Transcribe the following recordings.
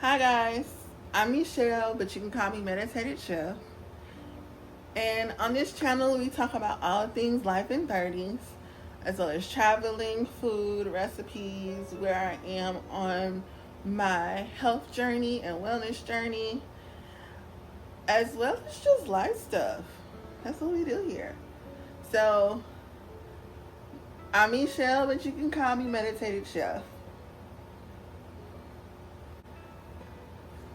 Hi guys, I'm Michelle, but you can call me Meditated Chef. And on this channel, we talk about all things life in 30s, as well as traveling, food, recipes, where I am on my health journey and wellness journey, as well as just life stuff. That's what we do here. So, I'm Michelle, but you can call me Meditated Chef.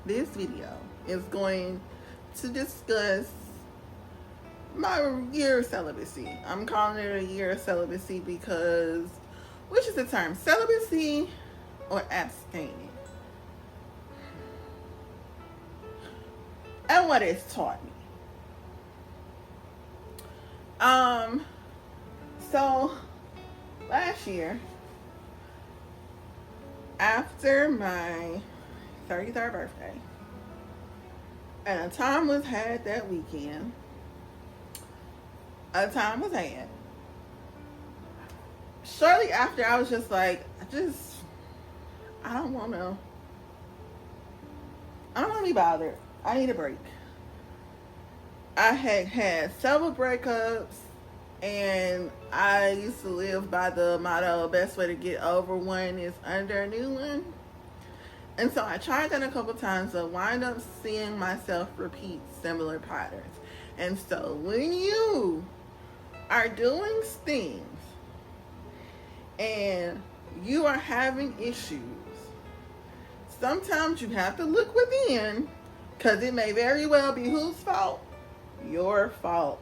This video is going to discuss my year of celibacy. I'm calling it a year of celibacy because, which is the term, celibacy or abstaining? And what it's taught me. So last year, after my 33rd birthday, and a time was had that weekend. A time was had. Shortly after, I was just like, I don't want to be bothered. I need a break. I had had several breakups, and I used to live by the motto, best way to get over one is under a new one. And so I tried that a couple times, but wind up seeing myself repeat similar patterns. And so when you are doing things and you are having issues, sometimes you have to look within, because it may very well be whose fault? Your fault.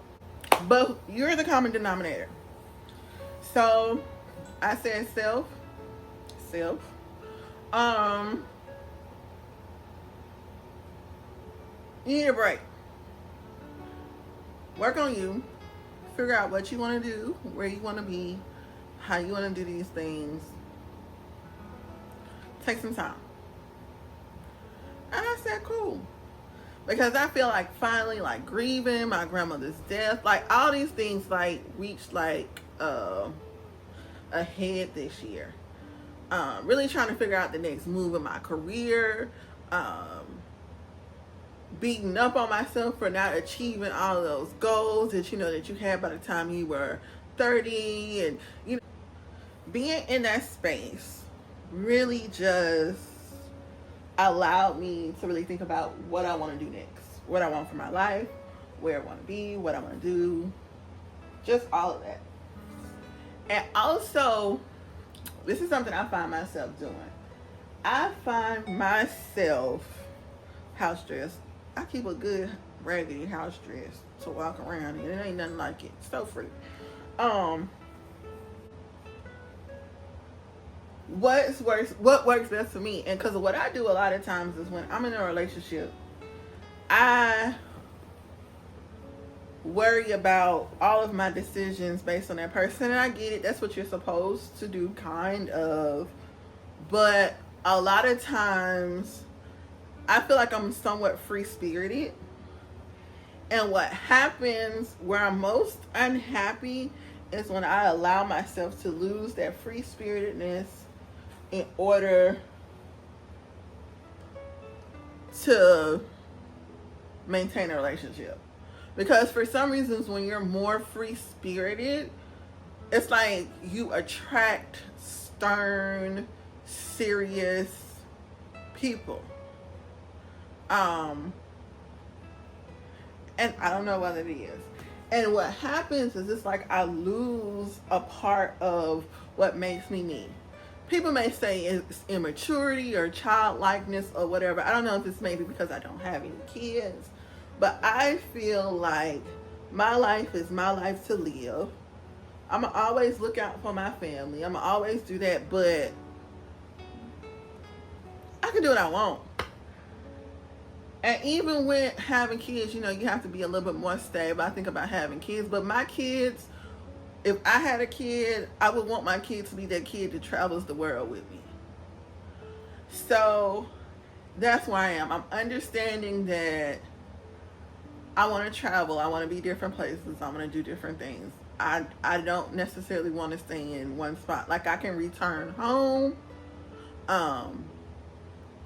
But you're the common denominator. So I said self. You need a break. Work on you. Figure out what you want to do, where you want to be, how you want to do these things. Take some time. And I said, cool. Because I feel like finally, like, grieving my grandmother's death, like, all these things, like, reached, like, ahead this year. Really trying to figure out the next move in my career. Beating up on myself for not achieving all of those goals that you had by the time you were 30, and being in that space really just allowed me to really think about what I want to do next, what I want for my life, where I want to be, what I want to do, just all of that. And also, this is something I find myself doing. I find myself house dressed. I keep a good raggedy house dress to walk around in. It ain't nothing like it. It's so free. What works best for me? And because of what I do a lot of times is when I'm in a relationship, I worry about all of my decisions based on that person. And I get it. That's what you're supposed to do, kind of. But a lot of times, I feel like I'm somewhat free-spirited. And what happens where I'm most unhappy is when I allow myself to lose that free-spiritedness in order to maintain a relationship. Because for some reasons, when you're more free-spirited, it's like you attract stern, serious people. And I don't know what it is. And what happens is it's like I lose a part of what makes me me. People may say it's immaturity or childlikeness or whatever. I don't know if it's maybe because I don't have any kids. But I feel like my life is my life to live. I'm going to always look out for my family. I'm going to always do that. But I can do what I want. And even with having kids, you have to be a little bit more stable. I think about having kids. But my kids, if I had a kid, I would want my kid to be that kid that travels the world with me. So that's where I am. I'm understanding that I want to travel. I want to be different places. I want to do different things. I don't necessarily want to stay in one spot. Like, I can return home. I can return home,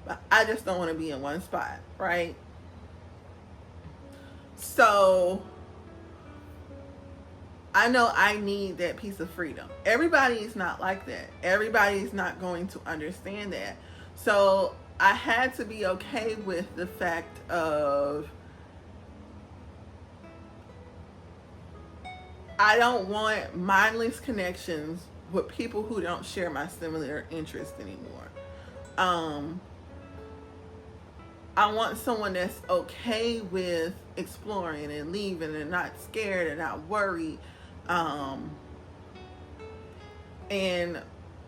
but I want to be able to travel. I want to be able to do different things. I don't necessarily want to stay in one spot. Like, I can return home. I can return home, but I want to be able to travel. I want to be able to do different things. I don't necessarily want to stay in one spot. Like, I can return home, but I just don't want to be in one spot, right? So I know I need that piece of freedom. Everybody is not like that. Everybody is not going to understand that. So I had to be okay with the fact of I don't want mindless connections with people who don't share my similar interests anymore. Um, I want someone that's okay with exploring and leaving and not scared and not worried. Um, and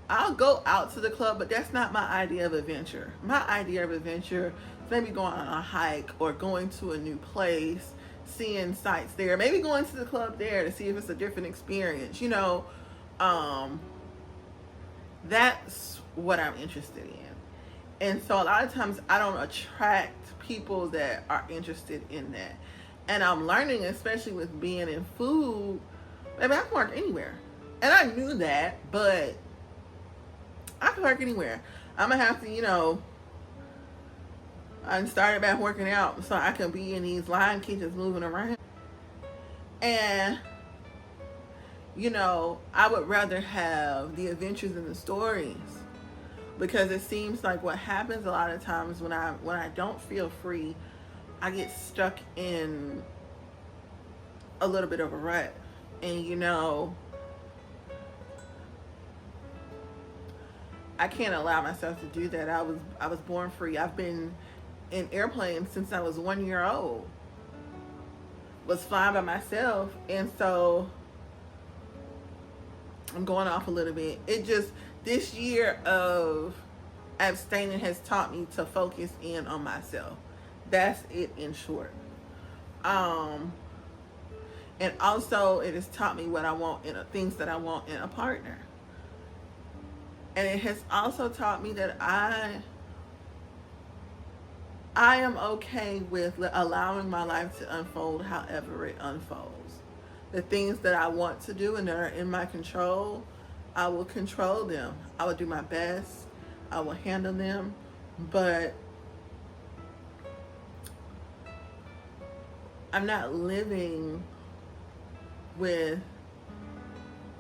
I'll go out to the club, but that's not my idea of adventure. My idea of adventure is maybe going on a hike or going to a new place, seeing sights there, maybe going to the club there to see if it's a different experience. Um, that's what I'm interested in. And so a lot of times I don't attract people that are interested in that. And I'm learning, especially with being in food, maybe I can work anywhere. And I knew that, but I can work anywhere. I'm going to have to, I started back working out so I can be in these line kitchens moving around. And, I would rather have the adventures and the stories, because it seems like what happens a lot of times when I don't feel free, I get stuck in a little bit of a rut. And I can't allow myself to do that. I was born free. I've been in airplanes since I was 1 year old. Was flying by myself, and so I'm going off a little bit. This year of abstaining has taught me to focus in on myself. That's it in short. And also it has taught me what I want things that I want in a partner. And it has also taught me that I am okay with allowing my life to unfold however it unfolds. The things that I want to do and that are in my control, I will control them. I will do my best. I will handle them. But I'm not living with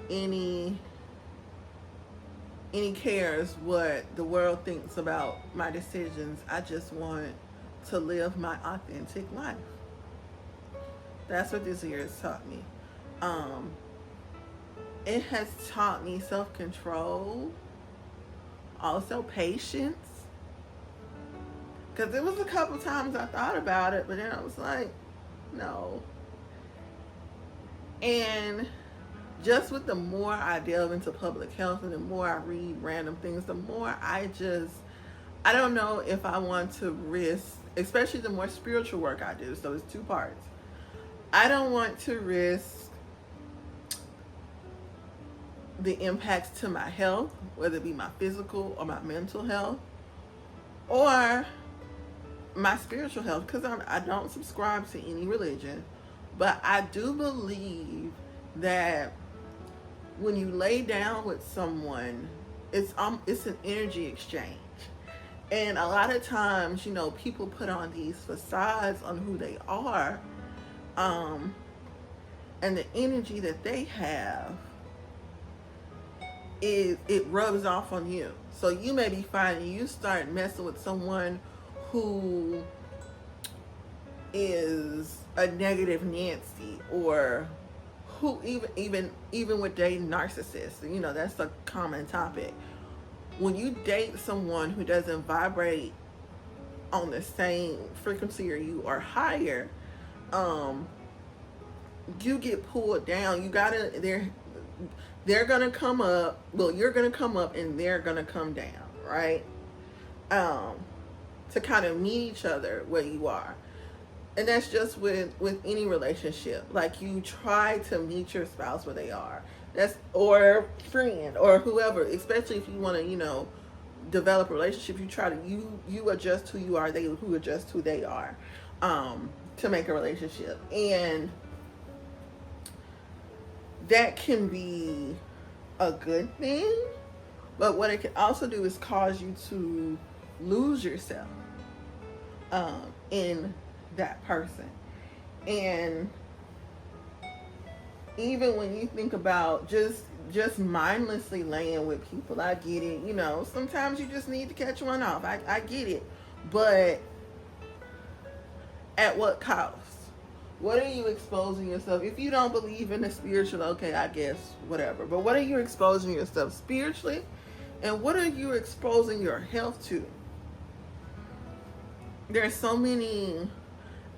any cares what the world thinks about my decisions. I just want to live my authentic life. That's what this year has taught me. It has taught me self-control, also patience. Because there was a couple times I thought about it, but then I was like, no. And just with the more I delve into public health and the more I read random things, the more I don't know if I want to risk, especially the more spiritual work I do. So it's two parts. I don't want to risk the impacts to my health, whether it be my physical or my mental health, or my spiritual health, because I don't subscribe to any religion, but I do believe that when you lay down with someone, it's an energy exchange. And a lot of times, people put on these facades on who they are, and the energy that they have it rubs off on you. So you may be finding you start messing with someone who is a negative Nancy, or who even with dating narcissists. That's a common topic. When you date someone who doesn't vibrate on the same frequency or you are higher, you get pulled down. They're gonna come up. Well, you're gonna come up and they're gonna come down, right? To kind of meet each other where you are. And that's just with any relationship. Like, you try to meet your spouse where they are. Or friend or whoever, especially if you want to, develop a relationship, you try to, you adjust who you are, they who adjust who they are, to make a relationship. And that can be a good thing, but what it can also do is cause you to lose yourself in that person. And even when you think about just mindlessly laying with people, I get it. You know, sometimes you just need to catch one off. I get it. But at what cost? What are you exposing yourself? If you don't believe in the spiritual, okay, I guess whatever. But what are you exposing yourself spiritually? And what are you exposing your health to? There's so many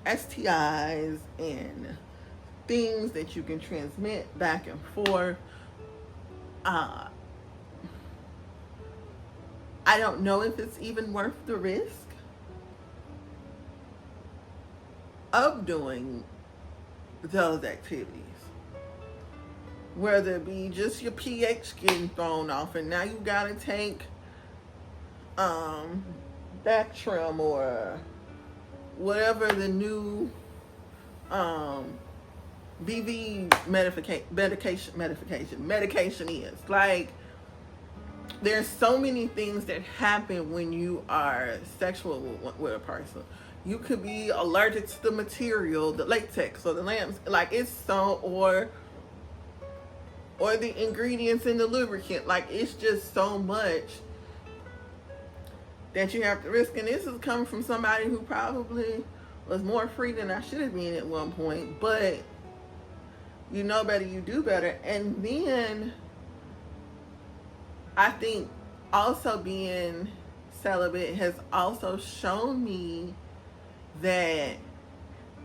STIs and things that you can transmit back and forth. I don't know if it's even worth the risk of doing those activities. Whether it be just your pH getting thrown off and now you gotta take Bactrim or whatever the new BV medication is. Like, there's so many things that happen when you are sexual with a person. You could be allergic to the material, the latex or the lamps. Like, it's so, or the ingredients in the lubricant. Like, it's just so much that you have to risk. And this is coming from somebody who probably was more free than I should have been at one point. But you know better, you do better. And then I think also being celibate has also shown me that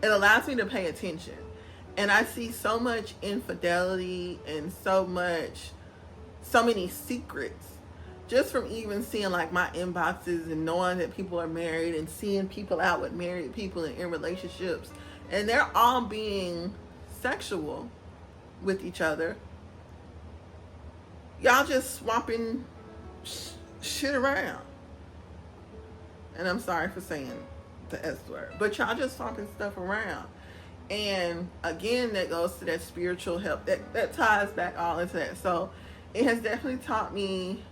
it allows me to pay attention. And I see so much infidelity and so many secrets just from even seeing like my inboxes and knowing that people are married and seeing people out with married people and in relationships, and they're all being sexual with each other. Y'all just swapping shit around. And I'm sorry for saying the S word, but y'all just swapping stuff around. And again, that goes to that spiritual help. That ties back all into that. So it has definitely taught me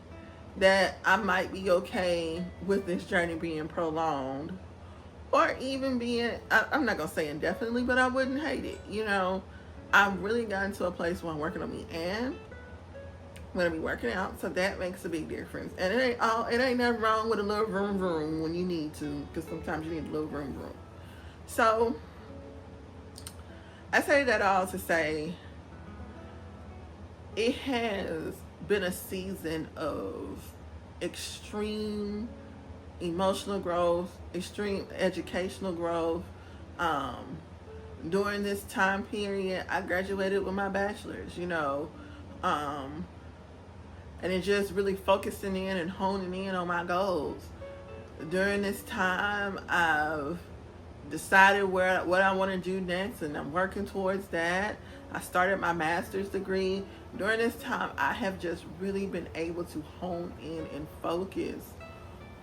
that I might be okay with this journey being prolonged, or even being, I'm not going to say indefinitely, but I wouldn't hate it. You know, I've really gotten to a place where I'm working on me, and I'm going to be working out. So that makes a big difference. And it ain't nothing wrong with a little vroom vroom when you need to, because sometimes you need a little vroom vroom. So I say that all to say it has been a season of extreme emotional growth, extreme educational growth. During this time period, I graduated with my bachelor's, you know, and it just really focusing in and honing in on my goals. During this time, I've decided what I want to do next, and I'm working towards that. I started my master's degree. During this time, I have just really been able to hone in and focus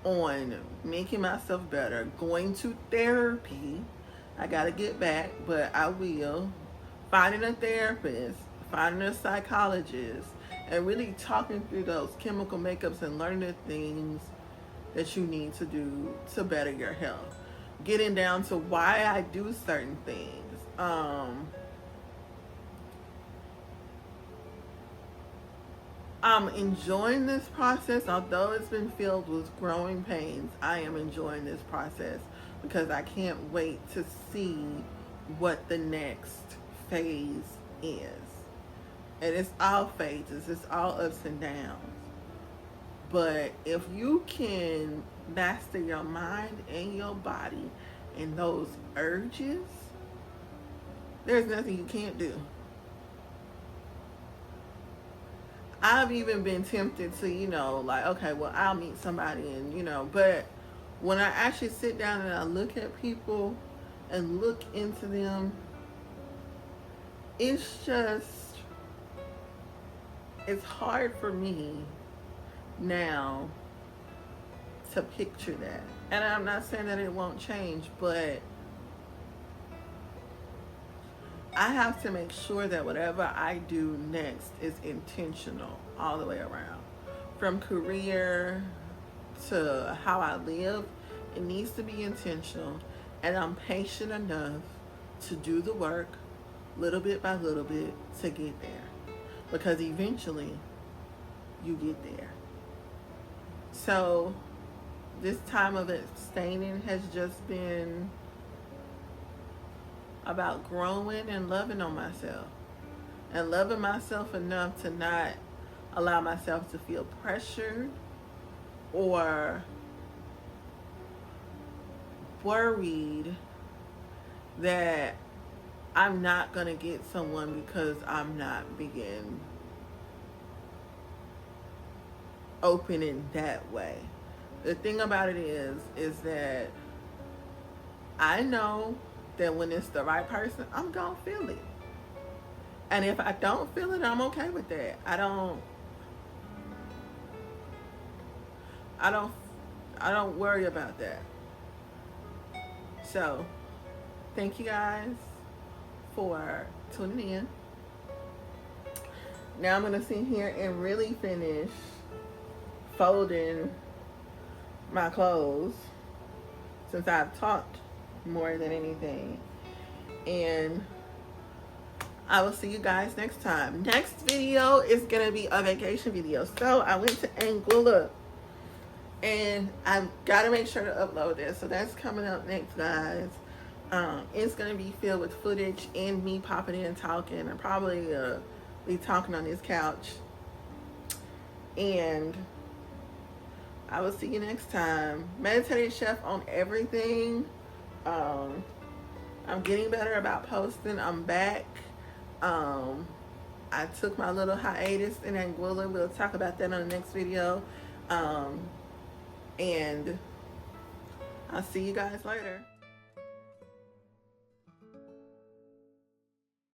on making myself better, going to therapy. I got to get back, but I will. Finding a therapist, finding a psychologist, and really talking through those chemical makeups and learning the things that you need to do to better your health. Getting down to why I do certain things. I'm enjoying this process, although it's been filled with growing pains. I am enjoying this process because I can't wait to see what the next phase is. And it's all phases, it's all ups and downs. But if you can master your mind and your body and those urges, there's nothing you can't do. I've even been tempted to, you know, like, okay, well, I'll meet somebody and, you know, but when I actually sit down and I look at people and look into them, it's hard for me now to picture that. And I'm not saying that it won't change, but I have to make sure that whatever I do next is intentional all the way around. From career to how I live, it needs to be intentional. And I'm patient enough to do the work little bit by little bit to get there. Because eventually you get there. So this time of abstaining has just been about growing and loving on myself. And loving myself enough to not allow myself to feel pressured or worried that I'm not going to get someone because I'm not being open in that way. The thing about it is that I know that when it's the right person, I'm going to feel it. And if I don't feel it, I'm okay with that. I don't worry about that. So, thank you guys for tuning in. Now I'm gonna sit here and really finish folding my clothes since I've talked more than anything. And I will see you guys next time. Next video is gonna be a vacation video. So I went to Anguilla and I've got to make sure to upload that. So that's coming up next, guys. It's gonna be filled with footage and me popping in and talking, and probably be talking on this couch. And I will see you next time. Meditative Chef on everything. I'm getting better about posting. I'm back. I took my little hiatus in Anguilla. We'll talk about that on the next video. And I'll see you guys later.